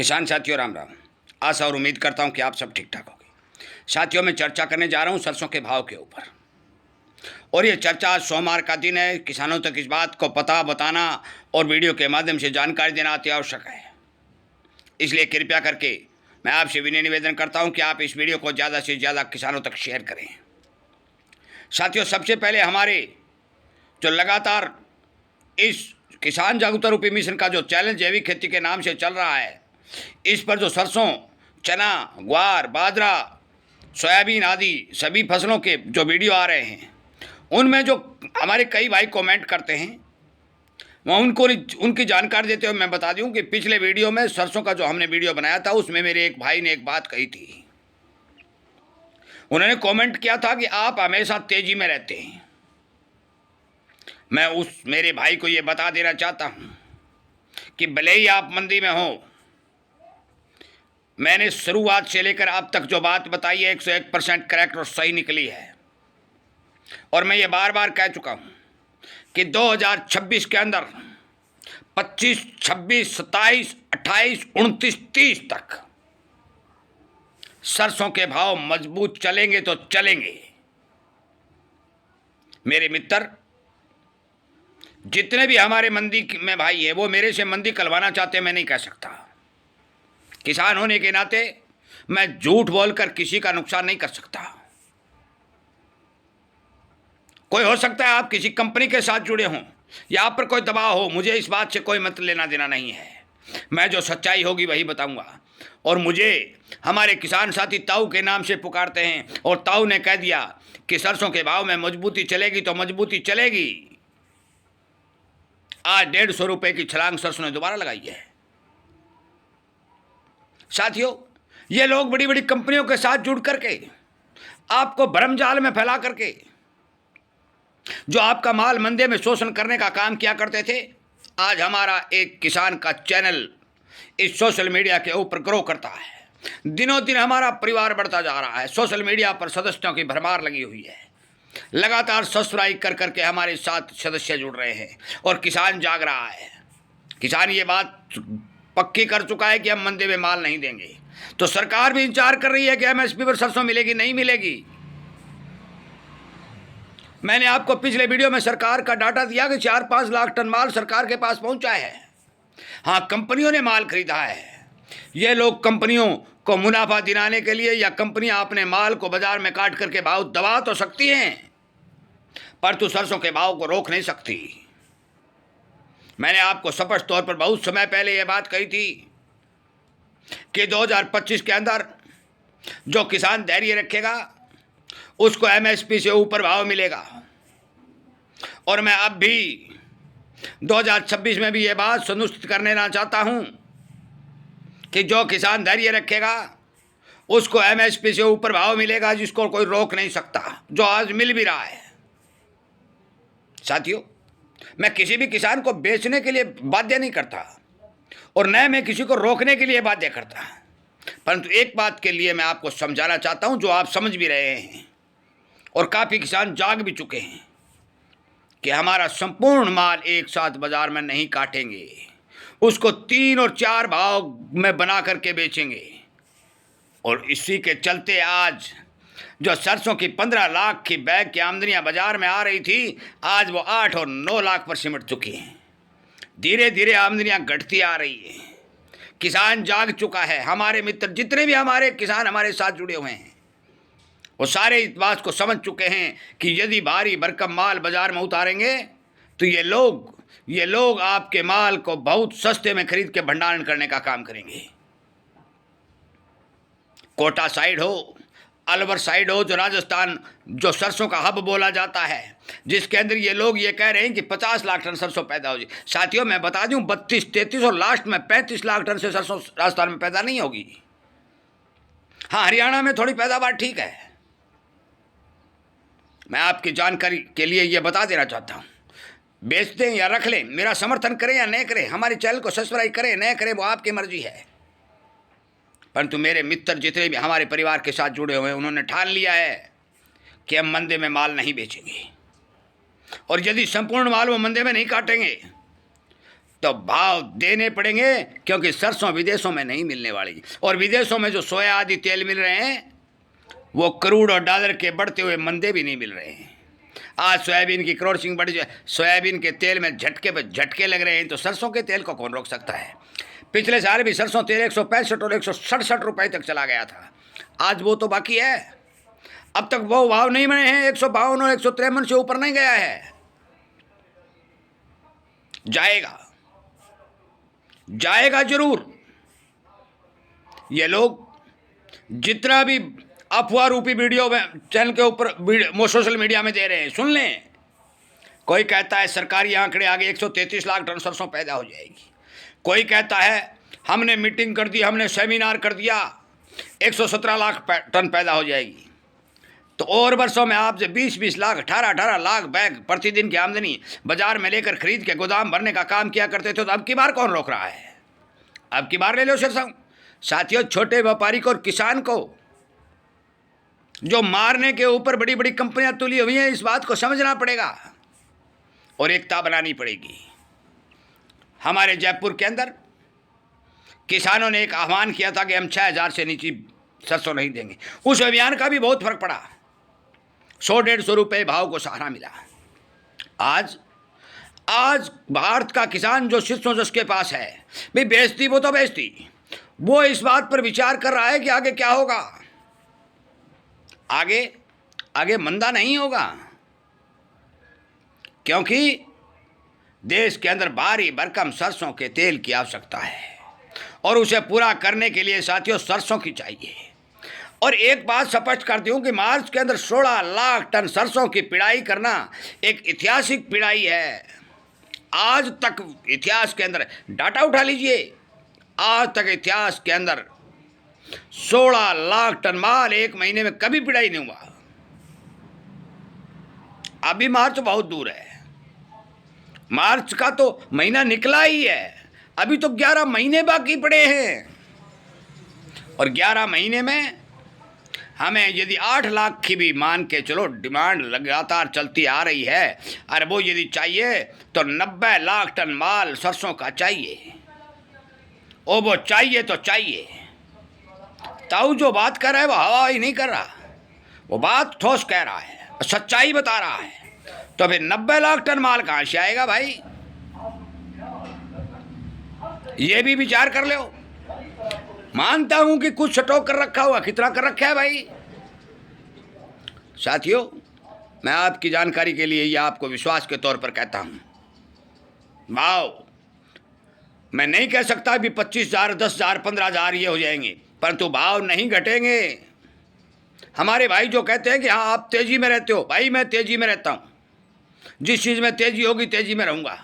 किसान साथियों राम राम। आशा और उम्मीद करता हूं कि आप सब ठीक ठाक होंगे। साथियों, मैं चर्चा करने जा रहा हूं सरसों के भाव के ऊपर। और ये चर्चा आज सोमवार का दिन है। किसानों तक इस बात को पता बताना और वीडियो के माध्यम से जानकारी देना अति आवश्यक है। इसलिए कृपया करके मैं आपसे विनय निवेदन करता हूं कि आप इस वीडियो को ज़्यादा से ज़्यादा किसानों तक शेयर करें। साथियों, सबसे पहले हमारे जो लगातार इस किसान जागरूकता रूपी मिशन का जो चैलेंज जैविक खेती के नाम से चल रहा है, इस पर जो सरसों, चना, ग्वार, बाजरा, सोयाबीन आदि सभी फसलों के जो वीडियो आ रहे हैं, उनमें जो हमारे कई भाई कमेंट करते हैं, मैं उनको उनकी जानकारी देते हुए मैं बता दूं कि पिछले वीडियो में सरसों का जो हमने वीडियो बनाया था उसमें मेरे एक भाई ने एक बात कही थी। उन्होंने कमेंट किया था कि आप हमेशा तेजी में रहते हैं। मैं उस मेरे भाई को ये बता देना चाहता हूँ कि भले ही आप मंदी में हो, मैंने शुरुआत से लेकर अब तक जो बात बताई है 101% करेक्ट और सही निकली है। और मैं ये बार बार कह चुका हूँ कि 2026 के अंदर 25, 26, 27, 28, 29, 30 तक सरसों के भाव मजबूत चलेंगे तो चलेंगे। मेरे मित्र जितने भी हमारे मंदी में भाई है वो मेरे से मंदी कलवाना चाहते, मैं नहीं कह सकता। किसान होने के नाते मैं झूठ बोलकर किसी का नुकसान नहीं कर सकता। कोई हो सकता है आप किसी कंपनी के साथ जुड़े हों या आप पर कोई दबाव हो, मुझे इस बात से कोई मत लेना देना नहीं है। मैं जो सच्चाई होगी वही बताऊंगा। और मुझे हमारे किसान साथी ताऊ के नाम से पुकारते हैं और ताऊ ने कह दिया कि सरसों के भाव में मजबूती चलेगी तो मजबूती चलेगी। आज 150 रुपये की छलांग सरसों ने दोबारा लगाई है। साथियों, ये लोग बड़ी बड़ी कंपनियों के साथ जुड़ करके आपको भ्रमजाल में फैला करके जो आपका माल मंदे में शोषण करने का काम किया करते थे, आज हमारा एक किसान का चैनल इस सोशल मीडिया के ऊपर ग्रो करता है। दिनों दिन हमारा परिवार बढ़ता जा रहा है। सोशल मीडिया पर सदस्यों की भरमार लगी हुई है। लगातार सब्सक्राइब कर करके हमारे साथ सदस्य जुड़ रहे हैं और किसान जाग रहा है। किसान ये बात पक्की कर चुका है कि हम मंदी में माल नहीं देंगे। तो सरकार भी इंतजार कर रही है कि एमएसपी पर सरसों मिलेगी नहीं मिलेगी। मैंने आपको पिछले वीडियो में सरकार का डाटा दिया कि 4-5 लाख टन माल सरकार के पास पहुंचा है। हाँ, कंपनियों ने माल खरीदा है। ये लोग कंपनियों को मुनाफा दिलाने के लिए या कंपनियां अपने माल को बाजार में काट करके भाव दबा तो सकती हैं, परंतु सरसों के भाव को रोक नहीं सकती। मैंने आपको स्पष्ट तौर पर बहुत समय पहले यह बात कही थी कि 2025 के अंदर जो किसान धैर्य रखेगा उसको एमएसपी से ऊपर भाव मिलेगा। और मैं अब भी 2026 में भी ये बात सुनिश्चित करने ना चाहता हूं कि जो किसान धैर्य रखेगा उसको एमएसपी से ऊपर भाव मिलेगा, जिसको कोई रोक नहीं सकता, जो आज मिल भी रहा है। साथियों, मैं किसी भी किसान को बेचने के लिए बाध्य नहीं करता और न मैं किसी को रोकने के लिए बाध्य करता, परंतु एक बात के लिए मैं आपको समझाना चाहता हूं जो आप समझ भी रहे हैं और काफ़ी किसान जाग भी चुके हैं कि हमारा संपूर्ण माल एक साथ बाजार में नहीं काटेंगे, उसको 3 और 4 भाव में बना करके बेचेंगे। और इसी के चलते आज जो सरसों की 15 लाख की बैग की आमदनियां बाजार में आ रही थी, आज वो 8 और 9 लाख पर सिमट चुकी हैं। धीरे धीरे आमदनियां घटती आ रही है। किसान जाग चुका है। हमारे मित्र जितने भी हमारे किसान हमारे साथ जुड़े हुए हैं वो सारे इस बात को समझ चुके हैं कि यदि भारी भरकम माल बाजार में उतारेंगे तो ये लोग आपके माल को बहुत सस्ते में खरीद के भंडारण करने का काम करेंगे। कोटा साइड हो, अलवर साइड हो, जो राजस्थान जो सरसों का हब बोला जाता है, जिसके अंदर ये लोग ये कह रहे हैं कि 50 लाख टन सरसों पैदा हो जाए। साथियों, मैं बता दूं 32, 33 और लास्ट में 35 लाख टन से सरसों राजस्थान में पैदा नहीं होगी। हाँ, हरियाणा में थोड़ी पैदावार ठीक है। मैं आपकी जानकारी के लिए ये बता देना चाहता हूँ, बेच दें या रख लें, मेरा समर्थन करें या नहीं करें, हमारे चैनल को सब्सक्राइब करें नहीं करें, वो आपकी मर्जी है। परंतु मेरे मित्र जितने भी हमारे परिवार के साथ जुड़े हुए हैं उन्होंने ठान लिया है कि हम मंदे में माल नहीं बेचेंगे। और यदि संपूर्ण माल वो मंदे में नहीं काटेंगे तो भाव देने पड़ेंगे, क्योंकि सरसों विदेशों में नहीं मिलने वाली। और विदेशों में जो सोया आदि तेल मिल रहे हैं वो करोड़ और डॉलर के बढ़ते हुए मंदे भी नहीं मिल रहे हैं। आज सोयाबीन की क्रॉसिंग बढ़ जाए, सोयाबीन के तेल में झटके पर झटके लग रहे हैं, तो सरसों के तेल को कौन रोक सकता है। पिछले साल भी सरसों तेल 165 और 167 रुपये तक चला गया था। आज वो तो बाकी है, अब तक वो भाव नहीं बने हैं। 152 और 153 से ऊपर नहीं गया है। जाएगा, जाएगा जरूर। ये लोग जितना भी अफवाह रूपी वीडियो में चैनल के ऊपर सोशल मीडिया में दे रहे हैं, सुन लें। कोई कहता है सरकारी आंकड़े आगे 133 लाख टन सरसों पैदा हो जाएगी। कोई कहता है हमने मीटिंग कर दी, हमने सेमिनार कर दिया, 117 लाख टन पैदा हो जाएगी। तो और वर्षों में आप जब 20-20 लाख 18-18 लाख बैग प्रतिदिन की आमदनी बाजार में लेकर खरीद के गोदाम भरने का काम किया करते थे, तो अब की बार कौन रोक रहा है। अब की बार ले लो सरसों। साथियों, छोटे व्यापारी को और किसान को जो मारने के ऊपर बड़ी बड़ी कंपनियां तुली हुई हैं, इस बात को समझना पड़ेगा और एकता बनानी पड़ेगी। हमारे जयपुर के अंदर किसानों ने एक आह्वान किया था कि हम 6000 से नीचे सरसों नहीं देंगे। उस अभियान का भी बहुत फर्क पड़ा, 100-150 रुपये भाव को सहारा मिला। आज भारत का किसान जो शीर्षों जिसके पास है, भाई बेचती वो तो बेचती, वो इस बात पर विचार कर रहा है कि आगे क्या होगा। आगे मंदा नहीं होगा, क्योंकि देश के अंदर भारी भरकम सरसों के तेल की आवश्यकता है और उसे पूरा करने के लिए साथियों सरसों की चाहिए। और एक बात स्पष्ट कर दूं कि मार्च के अंदर 16 लाख टन सरसों की पिड़ाई करना एक ऐतिहासिक पिड़ाई है। आज तक इतिहास के अंदर डाटा उठा लीजिए, आज तक इतिहास के अंदर 16 लाख टन माल एक महीने में कभी पिड़ाई नहीं हुआ। अभी मार्च बहुत दूर है, मार्च का तो महीना निकला ही है, अभी तो 11 महीने बाकी पड़े हैं। और 11 महीने में हमें यदि 8 लाख की भी मान के चलो डिमांड लगातार चलती आ रही है, और वो यदि चाहिए तो 90 लाख टन माल सरसों का चाहिए। ओ वो चाहिए तो चाहिए। ताऊ जो बात कर रहा है वो हवा ही नहीं कर रहा, वो बात ठोस कह रहा है, सच्चाई बता रहा है। तो फिर 90 लाख टन माल कहाँ से आएगा भाई, ये भी विचार कर लो। मानता हूं कि कुछ स्टॉक कर रखा हुआ, कितना कर रखा है भाई। साथियों, मैं आपकी जानकारी के लिए या आपको विश्वास के तौर पर कहता हूं, भाव मैं नहीं कह सकता भी 25,000, 10,000, 15,000 ये हो जाएंगे, परंतु भाव नहीं घटेंगे। हमारे भाई जो कहते हैं कि हाँ आप तेजी में रहते हो, भाई मैं तेजी में रहता हूँ। जिस चीज़ में तेजी होगी तेजी में रहूँगा,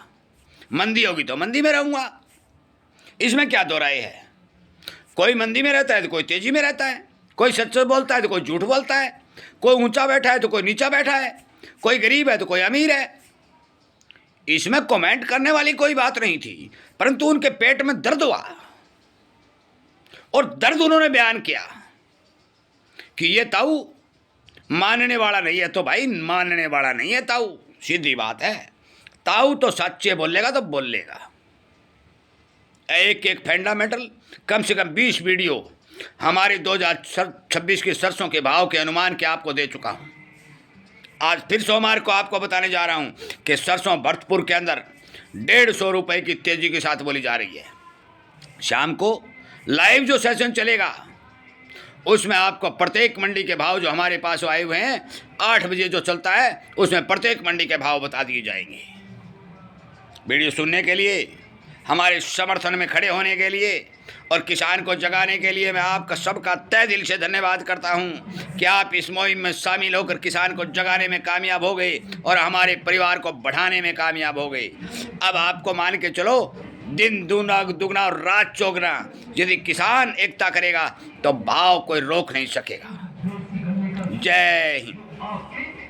मंदी होगी तो मंदी में रहूँगा। इसमें क्या दो राय है। कोई मंदी में रहता है तो कोई तेजी में रहता है, कोई सच बोलता है तो कोई झूठ बोलता है, कोई ऊंचा बैठा है तो कोई नीचा बैठा है, कोई गरीब है तो कोई अमीर है। इसमें कमेंट करने वाली कोई बात नहीं थी, परंतु उनके पेट में दर्द हुआ और दर्द उन्होंने बयान किया कि ये ताऊ मानने वाला नहीं है। तो भाई मानने वाला नहीं है ताऊ, सीधी बात है। ताऊ तो सच्चे बोलेगा तो बोलेगा। एक फंडामेंटल कम से कम 20 वीडियो हमारे 2026 की सरसों के भाव के अनुमान के आपको दे चुका हूं। आज फिर सोमवार को आपको बताने जा रहा हूं कि सरसों भरतपुर के अंदर 150 रुपये की तेजी के साथ बोली जा रही है। शाम को लाइव जो सेशन चलेगा उसमें आपको प्रत्येक मंडी के भाव जो हमारे पास आए हुए हैं 8 बजे जो चलता है, उसमें प्रत्येक मंडी के भाव बता दिए जाएंगे। वीडियो सुनने के लिए, हमारे समर्थन में खड़े होने के लिए और किसान को जगाने के लिए मैं आपका सबका तहे दिल से धन्यवाद करता हूं कि आप इस मुहिम में शामिल होकर किसान को जगाने में कामयाब हो गए और हमारे परिवार को बढ़ाने में कामयाब हो गए। अब आपको मान के चलो, दिन दुगना और रात चौगना यदि किसान एकता करेगा तो भाव कोई रोक नहीं सकेगा। जय हिंद।